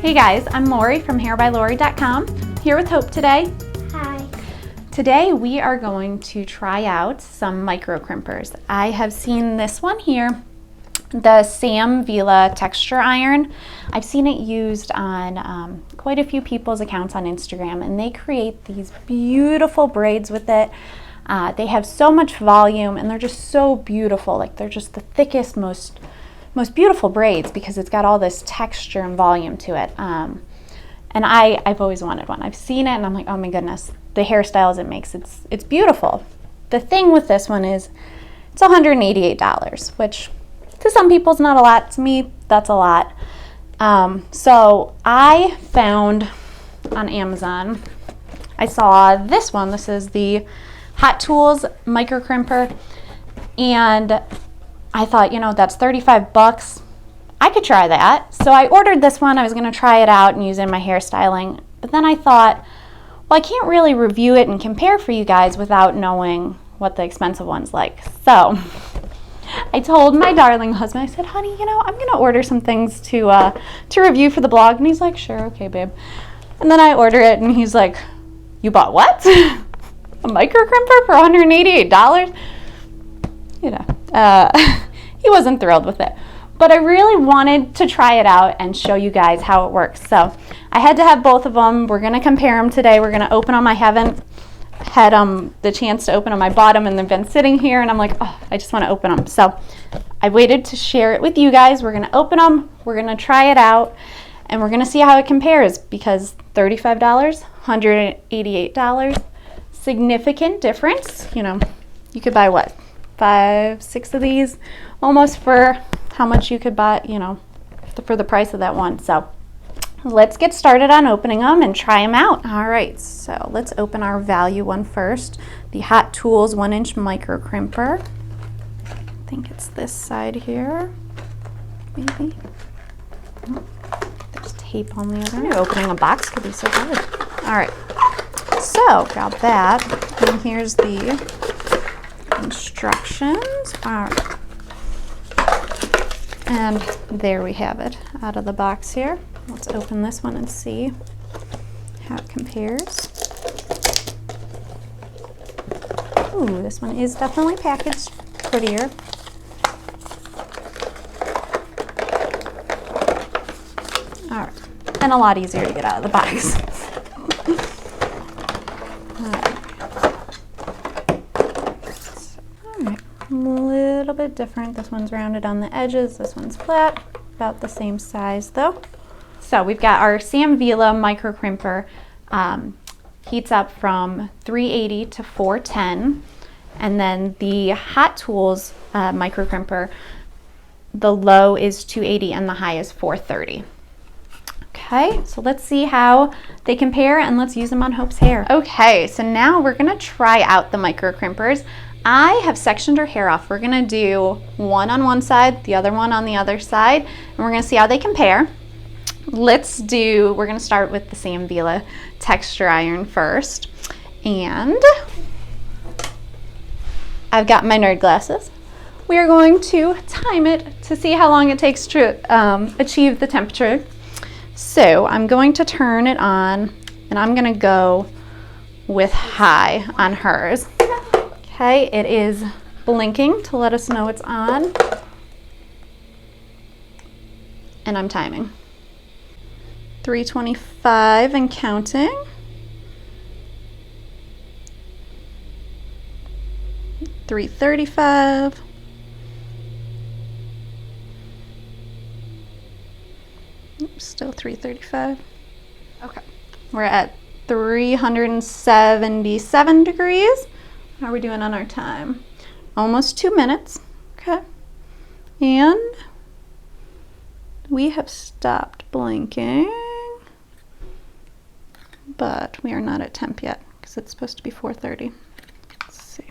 Hey guys, I'm Lori from hairbylori.com, here with Hope today. Hi. Today we are going to try out some micro crimpers. I have seen this one here, the Sam Villa Textur Iron. I've seen it used on quite a few people's accounts on Instagram, and they create these beautiful braids with it. They have so much volume and they're just so beautiful. Like, they're just the thickest, most beautiful braids because it's got all this texture and volume to it. And I've always wanted one. I've seen it and I'm like, oh my goodness, the hairstyles it makes, it's beautiful. The thing with this one is it's $188, which to some people is not a lot. To me, that's a lot. So I found on Amazon, I saw this one. This is the Hot Tools Mirco Crimper, and I thought, that's 35 bucks. I could try that. So I ordered this one. I was going to try it out and use it in my hairstyling. But then I thought, well, I can't really review it and compare for you guys without knowing what the expensive one's like. So I told my darling husband, I said, honey, I'm going to order some things to review for the blog. And he's like, sure, okay, babe. And then I order it and he's like, you bought what? A micro crimper for $188? He wasn't thrilled with it. But I really wanted to try it out and show you guys how it works. So I had to have both of them. We're going to compare them today. We're going to open them. I haven't had the chance to open them. I bought them and they've been sitting here and I'm like, oh, I just want to open them. So I waited to share it with you guys. We're going to open them. We're going to try it out and we're going to see how it compares, because $35, $188, significant difference. You could buy what? 5, 6 of these almost for how much you could buy, for the price of that one. So let's get started on opening them and try them out. All right, so let's open our value one first. The Hot Tools 1-inch micro crimper. I think it's this side here, maybe. Oh, there's tape on the other. Opening a box could be so good. All right, so got that, and here's the instructions. All right. And there we have it out of the box here. Let's open this one and see how it compares. Ooh, this one is definitely packaged prettier. All right, and a lot easier to get out of the box. A little bit different. This one's rounded on the edges, this one's flat, about the same size though. So we've got our Sam Villa micro crimper, heats up from 380 to 410, and then the Hot Tools micro crimper, the low is 280 and the high is 430. Okay, so let's see how they compare and let's use them on Hope's hair. Okay, so now we're gonna try out the micro crimpers. I have sectioned her hair off. We're gonna do one on one side, the other one on the other side, and we're gonna see how they compare. We're gonna start with the Sam Villa Textur Iron first. And I've got my nerd glasses. We are going to time it to see how long it takes to achieve the temperature. So I'm going to turn it on and I'm gonna go with high on hers. Okay, it is blinking to let us know it's on. And I'm timing. 325 and counting. 335. Oops, still 335. Okay, we're at 377 degrees. How are we doing on our time? Almost 2 minutes. Okay. And we have stopped blinking, but we are not at temp yet because it's supposed to be 4:30. Let's see.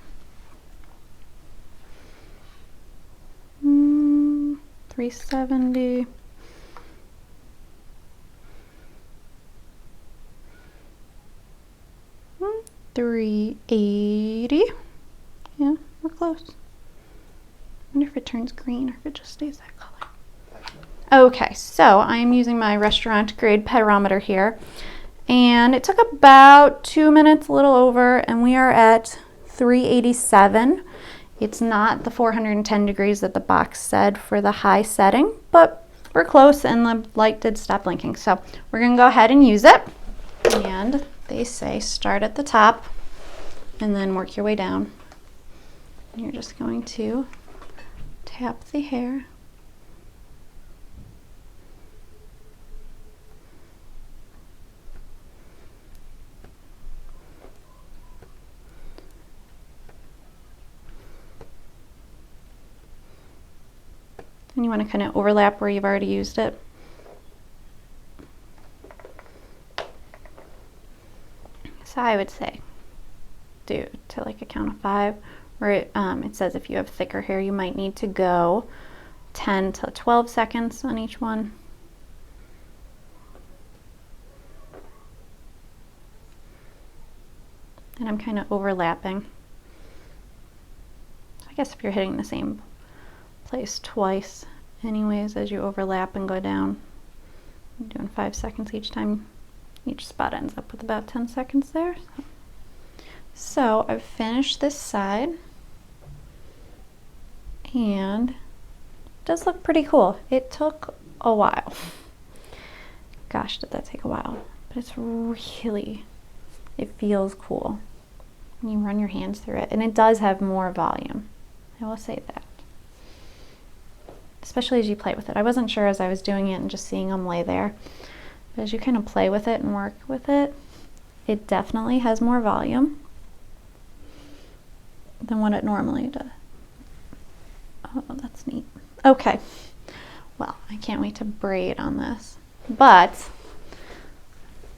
370. Hmm. 380. Yeah, we're close. I wonder if it turns green or if it just stays that color. Okay, so I am using my restaurant grade pyrometer here, and it took about 2 minutes, a little over, and we are at 387. It's not the 410 degrees that the box said for the high setting, but we're close and the light did stop blinking. So we're gonna go ahead and use it. And they say start at the top and then work your way down. And you're just going to tap the hair. And you want to kind of overlap where you've already used it. So I would say do to like a count of 5, where it says if you have thicker hair, you might need to go 10 to 12 seconds on each one. And I'm kind of overlapping. So I guess if you're hitting the same place twice anyways as you overlap and go down, I'm doing 5 seconds each time. Each spot ends up with about 10 seconds there. So I've finished this side, and it does look pretty cool. It took a while. Gosh, did that take a while. But it's really, it feels cool when you run your hands through it, and it does have more volume. I will say that. Especially as you play with it. I wasn't sure as I was doing it and just seeing them lay there. But as you kind of play with it and work with it, it definitely has more volume than what it normally does. Oh, that's neat. Okay. Well, I can't wait to braid on this. But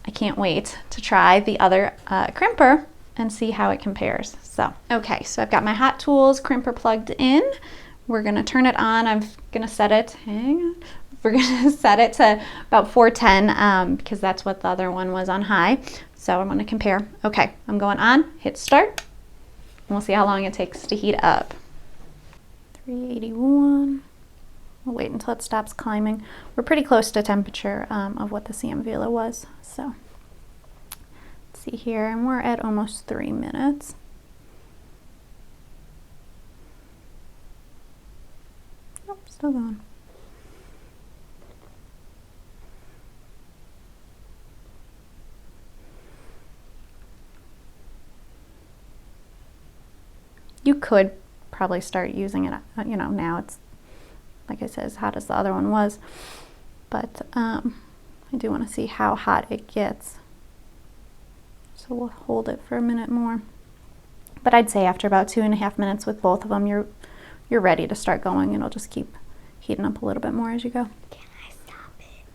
I can't wait to try the other crimper and see how it compares. So, okay, so I've got my Hot Tools crimper plugged in. We're gonna turn it on. I'm gonna set it, hang on. We're gonna set it to about 410 because that's what the other one was on high. So I'm gonna compare. Okay, I'm going on, hit start, and we'll see how long it takes to heat up. 381, we'll wait until it stops climbing. We're pretty close to temperature of what the Sam Villa was. So let's see here, and we're at almost 3 minutes. Still going. You could probably start using it, you know, now it's, like I said, as hot as the other one was. But I do want to see how hot it gets. So we'll hold it for a minute more. But I'd say after about 2.5 minutes with both of them, you're ready to start going. It'll just keep heating up a little bit more as you go. Can I stop it?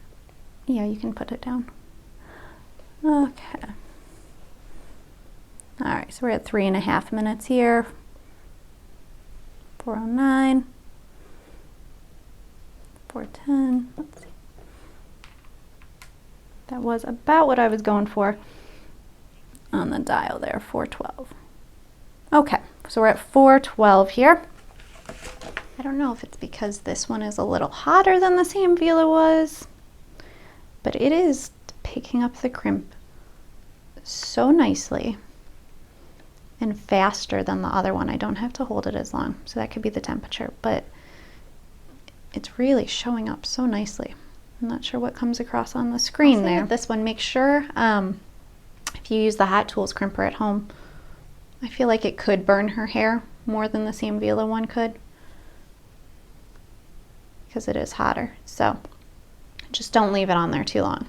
Yeah, you can put it down. Okay. All right, so we're at 3.5 minutes here. 409. 410. Let's see. That was about what I was going for on the dial there, 412. Okay, so we're at 412 here. I don't know if it's because this one is a little hotter than the Sam Villa was, but it is picking up the crimp so nicely and faster than the other one. I don't have to hold it as long, so that could be the temperature, but it's really showing up so nicely. I'm not sure what comes across on the screen there. This one, make sure if you use the Hot Tools crimper at home, I feel like it could burn her hair more than the Sam Villa one could, because it is hotter. So just don't leave it on there too long.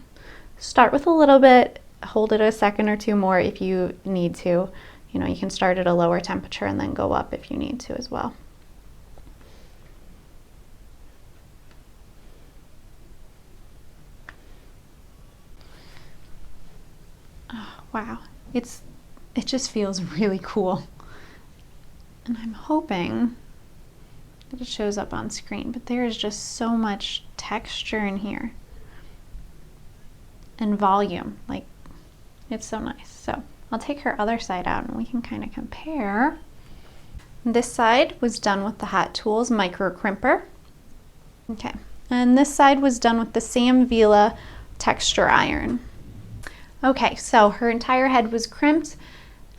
Start with a little bit, hold it a second or two more if you need to. You know, you can start at a lower temperature and then go up if you need to as well. Oh, wow, it just feels really cool. And I'm hoping that it shows up on screen, but there is just so much texture in here and volume. Like, it's so nice. So I'll take her other side out and we can kind of compare. This side was done with the Hot Tools Mirco Crimper. Okay, And this side was done with the Sam Villa Textur Iron. Okay, so her entire head was crimped.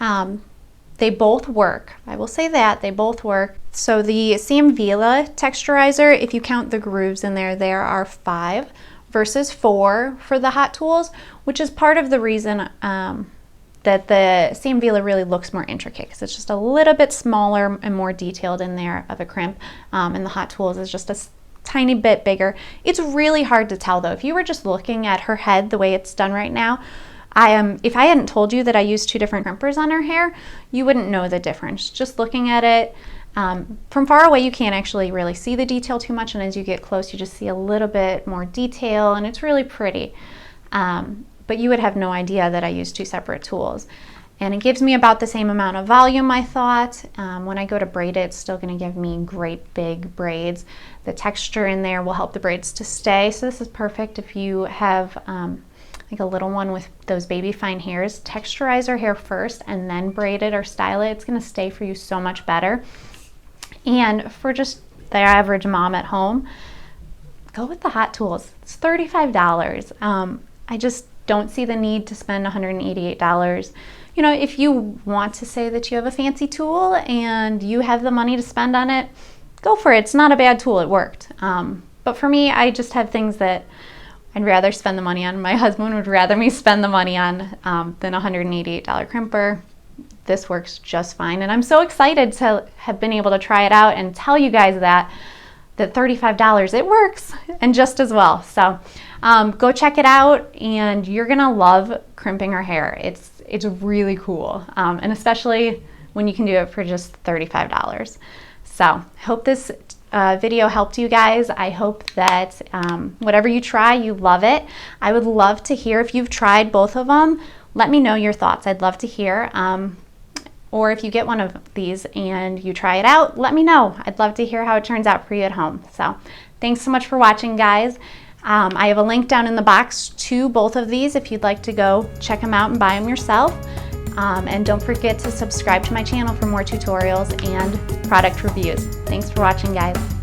They both work. I will say that, they both work. So the Sam Villa Texturizer, if you count the grooves in there, there are 5 versus 4 for the Hot Tools, which is part of the reason that the Sam Villa really looks more intricate, because it's just a little bit smaller and more detailed in there of a crimp, and the Hot Tools is just a tiny bit bigger. It's really hard to tell though. If you were just looking at her head the way it's done right now, if I hadn't told you that I used 2 different crimpers on her hair, you wouldn't know the difference. Just looking at it from far away, you can't actually really see the detail too much, and as you get close, you just see a little bit more detail, and it's really pretty. But you would have no idea that I used 2 separate tools. And it gives me about the same amount of volume, I thought. When I go to braid it, it's still gonna give me great big braids. The texture in there will help the braids to stay, so this is perfect if you have like a little one with those baby fine hairs. Texturize her hair first and then braid it or style it. It's gonna stay for you so much better. And for just the average mom at home, go with the Hot Tools. It's $35. I just don't see the need to spend $188. You know, if you want to say that you have a fancy tool and you have the money to spend on it, go for it. It's not a bad tool, it worked. But for me, I just have things that I'd rather spend the money on. My husband would rather me spend the money on than a $188 crimper. This works just fine, and I'm so excited to have been able to try it out and tell you guys that $35, it works, and just as well. So go check it out, and you're gonna love crimping her hair. It's really cool, and especially when you can do it for just $35. So I hope this video helped you guys. I hope that whatever you try, you love it. I would love to hear if you've tried both of them. Let me know your thoughts. I'd love to hear. Or if you get one of these and you try it out, let me know. I'd love to hear how it turns out for you at home. So thanks so much for watching, guys. I have a link down in the box to both of these if you'd like to go check them out and buy them yourself. And don't forget to subscribe to my channel for more tutorials and product reviews. Thanks for watching, guys.